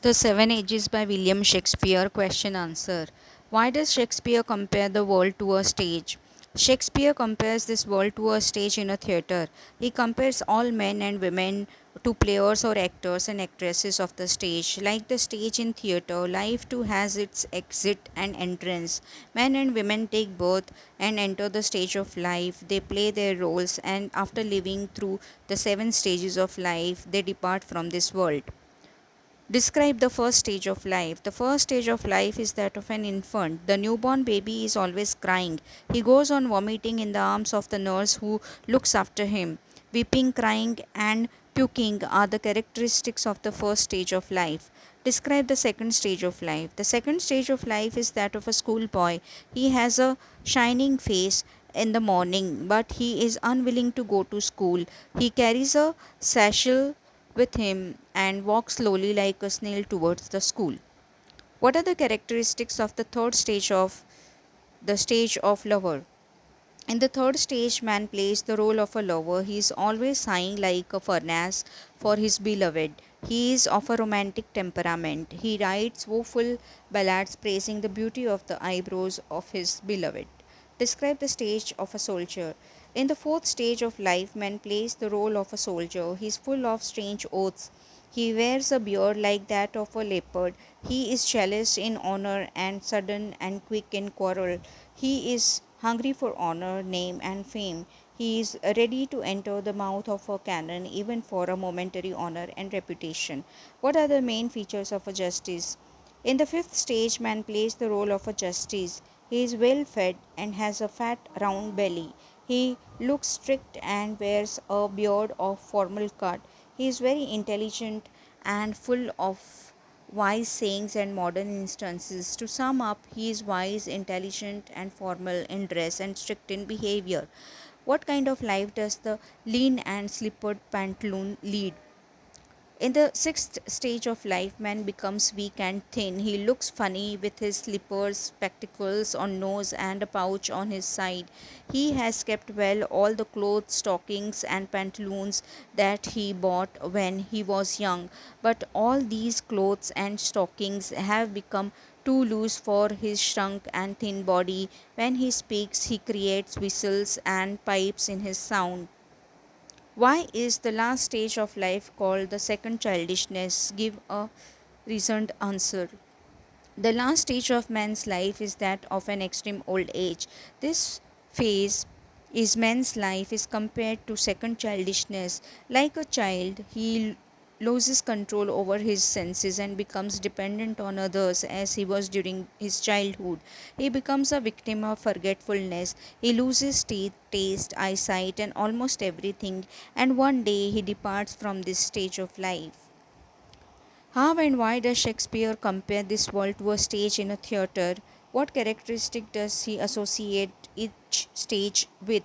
The Seven Ages by William Shakespeare. Question answer. Why does Shakespeare compare the world to a stage? Shakespeare compares this world to a stage in a theatre. He compares all men and women to players or actors and actresses of the stage. Like the stage in theatre, life too has its exit and entrance. Men and women take birth and enter the stage of life. They play their roles, and after living through the seven stages of life, they depart from this world. Describe the first stage of life. The first stage of life is that of an infant. The newborn baby is always crying. He goes on vomiting in the arms of the nurse who looks after him. Weeping, crying, and puking are the characteristics of the first stage of life. Describe the second stage of life. The second stage of life is that of a schoolboy. He has a shining face in the morning, but he is unwilling to go to school. He carries a satchel with him and walks slowly like a snail towards the school. What are the characteristics of the third stage of the stage of lover? In the third stage, man plays the role of a lover. He is always sighing like a furnace for his beloved. He is of a romantic temperament. He writes woeful ballads praising the beauty of the eyebrows of his beloved. Describe the stage of a soldier. In the fourth stage of life, man plays the role of a soldier. He is full of strange oaths. He wears a beard like that of a leopard. He is jealous in honor and sudden and quick in quarrel. He is hungry for honor, name, and fame. He is ready to enter the mouth of a cannon even for a momentary honor and reputation. What are the main features of a justice? In the fifth stage, man plays the role of a justice. He is well fed and has a fat, round belly. He looks strict and wears a beard of formal cut. He is very intelligent and full of wise sayings and modern instances. To sum up, he is wise, intelligent, and formal in dress and strict in behavior. What kind of life does the lean and slippered pantaloon lead? In the sixth stage of life, man becomes weak and thin. He looks funny with his slippers, spectacles on nose, and a pouch on his side. He has kept well all the clothes, stockings, and pantaloons that he bought when he was young. But all these clothes and stockings have become too loose for his shrunk and thin body. When he speaks, he creates whistles and pipes in his sound. Why is the last stage of life called the second childishness? Give a reasoned answer. The last stage of man's life is that of an extreme old age. This phase is man's life is compared to second childishness. Like a child, he loses control over his senses and becomes dependent on others as he was during his childhood. He becomes a victim of forgetfulness. He loses teeth, taste, eyesight, and almost everything, and one day he departs from this stage of life. How and why does Shakespeare compare this world to a stage in a theatre? What characteristic does he associate each stage with?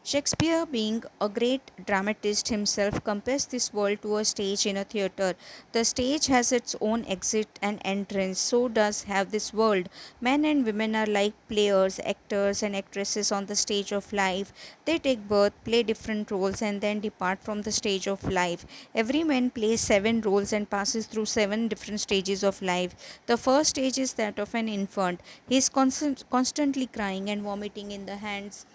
Shakespeare, being a great dramatist himself, compares this world to a stage in a theatre. The stage has its own exit and entrance, so does have this world. Men and women are like players, actors, and actresses on the stage of life. They take birth, play different roles, and then depart from the stage of life. Every man plays seven roles and passes through seven different stages of life. The first stage is that of an infant. He is constantly crying and vomiting in the hands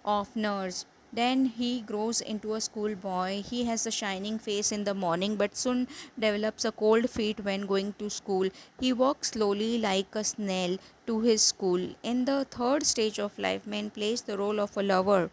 of nurse. Then he grows into a schoolboy. He has a shining face in the morning but soon develops a cold feet when going to school. He walks slowly like a snail to his school. In the third stage of life, man plays the role of a lover.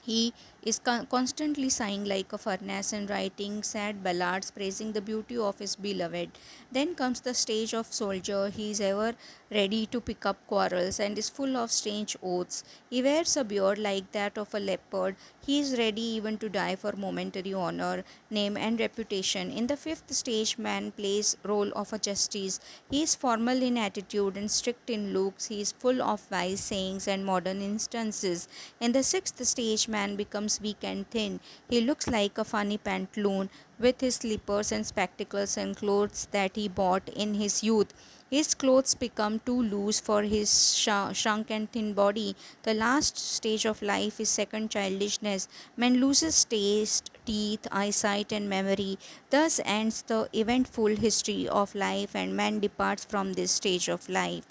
He is constantly sighing like a furnace and writing sad ballads praising the beauty of his beloved. Then comes the stage of soldier. He is ever ready to pick up quarrels and is full of strange oaths. He wears a beard like that of a leopard. He is ready even to die for momentary honor, name, and reputation. In the fifth stage, man plays role of a justice. He is formal in attitude and strict in looks. He is full of wise sayings and modern instances. In the sixth stage, man becomes becomes weak and thin. He looks like a funny pantaloon with his slippers and spectacles and clothes that he bought in his youth. His clothes become too loose for his shrunk and thin body. The last stage of life is second childishness. Man loses taste, teeth, eyesight, and memory. Thus ends the eventful history of life, and man departs from this stage of life.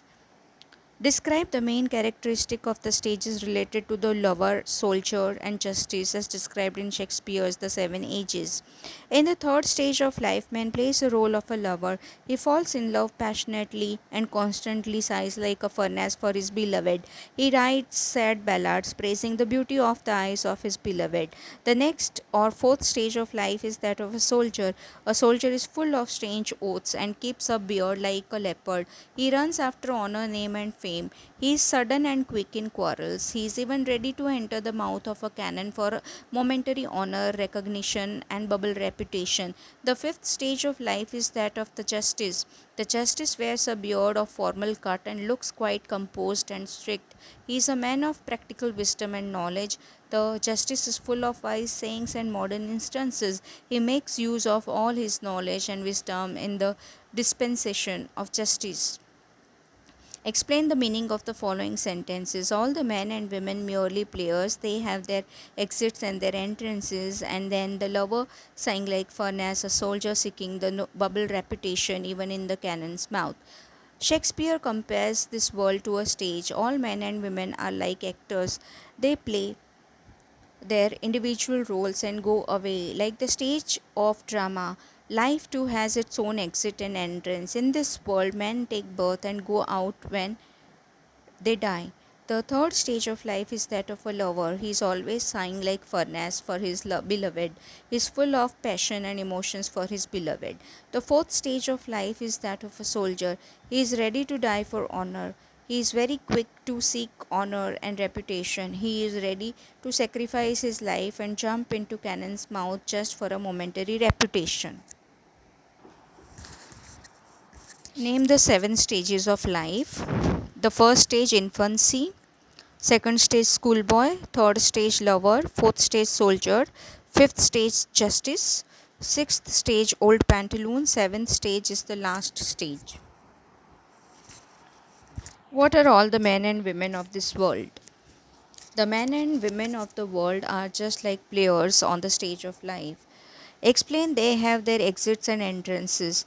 Describe the main characteristic of the stages related to the lover, soldier, and justice as described in Shakespeare's The Seven Ages. In the third stage of life, man plays the role of a lover. He falls in love passionately and constantly sighs like a furnace for his beloved. He writes sad ballads praising the beauty of the eyes of his beloved. The next or fourth stage of life is that of a soldier. A soldier is full of strange oaths and keeps a beard like a leopard. He runs after honor, name, and fame. He is sudden and quick in quarrels. He is even ready to enter the mouth of a cannon for momentary honor, recognition, and bubble reputation. The fifth stage of life is that of the justice. The justice wears a beard of formal cut and looks quite composed and strict. He is a man of practical wisdom and knowledge. The justice is full of wise sayings and modern instances. He makes use of all his knowledge and wisdom in the dispensation of justice. Explain the meaning of the following sentences. All the men and women merely players. They have their exits and their entrances, and then the lover sighing like furnace, a soldier seeking the bubble reputation even in the cannon's mouth. Shakespeare compares this world to a stage. All men and women are like actors. They play their individual roles and go away. Like the stage of drama, life too has its own exit and entrance. In this world, men take birth and go out when they die. The third stage of life is that of a lover. He is always sighing like furnace for his beloved. He is full of passion and emotions for his beloved. The fourth stage of life is that of a soldier. He is ready to die for honor. He is very quick to seek honor and reputation. He is ready to sacrifice his life and jump into cannon's mouth just for a momentary reputation. Name the seven stages of life. The first stage, infancy. Second stage, schoolboy. Third stage, lover. Fourth stage, soldier. Fifth stage, justice. Sixth stage, old pantaloon. Seventh stage is the last stage. What are all the men and women of this world? The men and women of the world are just like players on the stage of life. Explain they have their exits and entrances.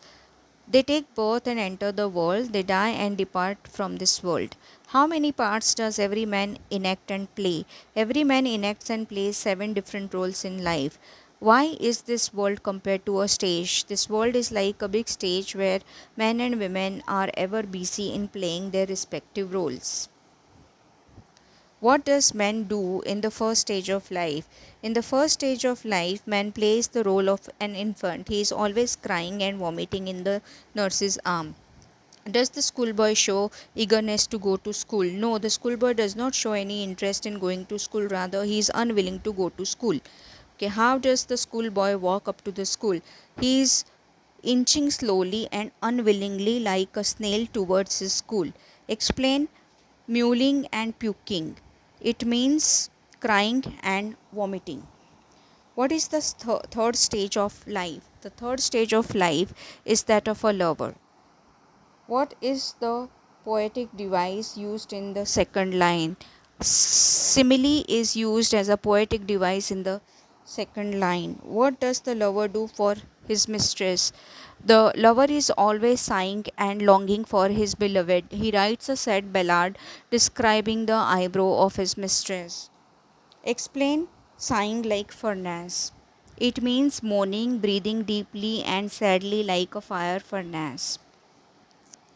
They take birth and enter the world, they die and depart from this world. How many parts does every man enact and play? Every man enacts and plays seven different roles in life. Why is this world compared to a stage? This world is like a big stage where men and women are ever busy in playing their respective roles. What does man do in the first stage of life? In the first stage of life, man plays the role of an infant. He is always crying and vomiting in the nurse's arm. Does the schoolboy show eagerness to go to school? No, the schoolboy does not show any interest in going to school. Rather, he is unwilling to go to school. Okay, how does the schoolboy walk up to the school? He is inching slowly and unwillingly like a snail towards his school. Explain mewling and puking. It means crying and vomiting. What is the third stage of life? The third stage of life is that of a lover. What is the poetic device used in the second line? Simile is used as a poetic device in the second line. What does the lover do for his mistress? The lover is always sighing and longing for his beloved. He writes a sad ballad describing the eyebrow of his mistress. Explain sighing like furnace. It means moaning, breathing deeply and sadly like a fire furnace.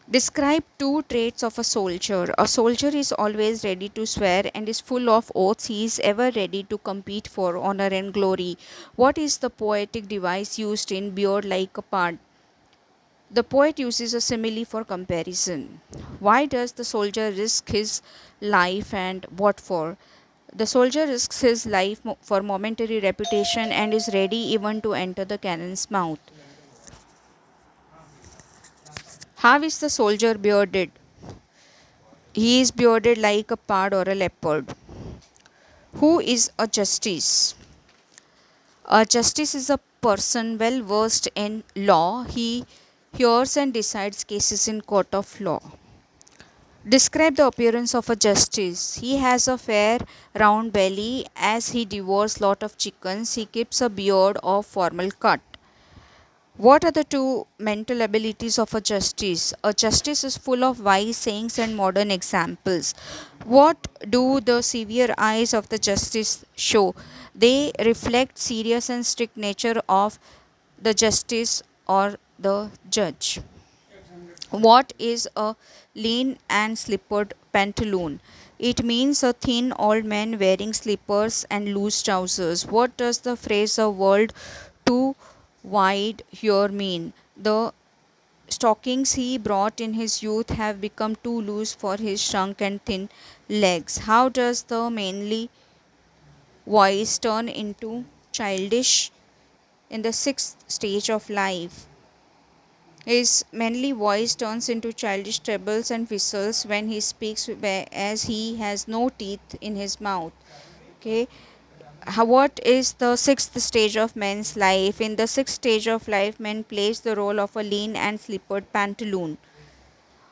Describe two traits of a soldier. A soldier is always ready to swear and is full of oaths. He is ever ready to compete for honor and glory. What is the poetic device used in Beard Like a Part? The poet uses a simile for comparison. Why does the soldier risk his life and what for? The soldier risks his life for momentary reputation and is ready even to enter the cannon's mouth. How is the soldier bearded? He is bearded like a pard or a leopard. Who is a justice? A justice is a person well versed in law. He hears and decides cases in court of law. Describe the appearance of a justice. He has a fair round belly as he devours lot of chickens. He keeps a beard of formal cut. What are the two mental abilities of a justice? A justice is full of wise sayings and modern examples. What do the severe eyes of the justice show? They reflect serious and strict nature of the justice or the judge. What is a lean and slippered pantaloon? It means a thin old man wearing slippers and loose trousers. What does the phrase a world too wide here mean? The stockings he brought in his youth have become too loose for his shrunk and thin legs. How does the manly voice turn into childish in the sixth stage of life? His manly voice turns into childish trebles and whistles when he speaks, as he has no teeth in his mouth. Okay. What is the sixth stage of men's life? In the sixth stage of life, men plays the role of a lean and slippered pantaloon.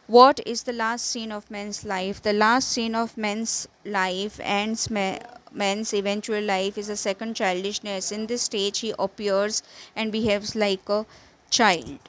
What is the last scene of men's life? The last scene of men's life ends men's eventual life is a second childishness. In this stage, he appears and behaves like a child.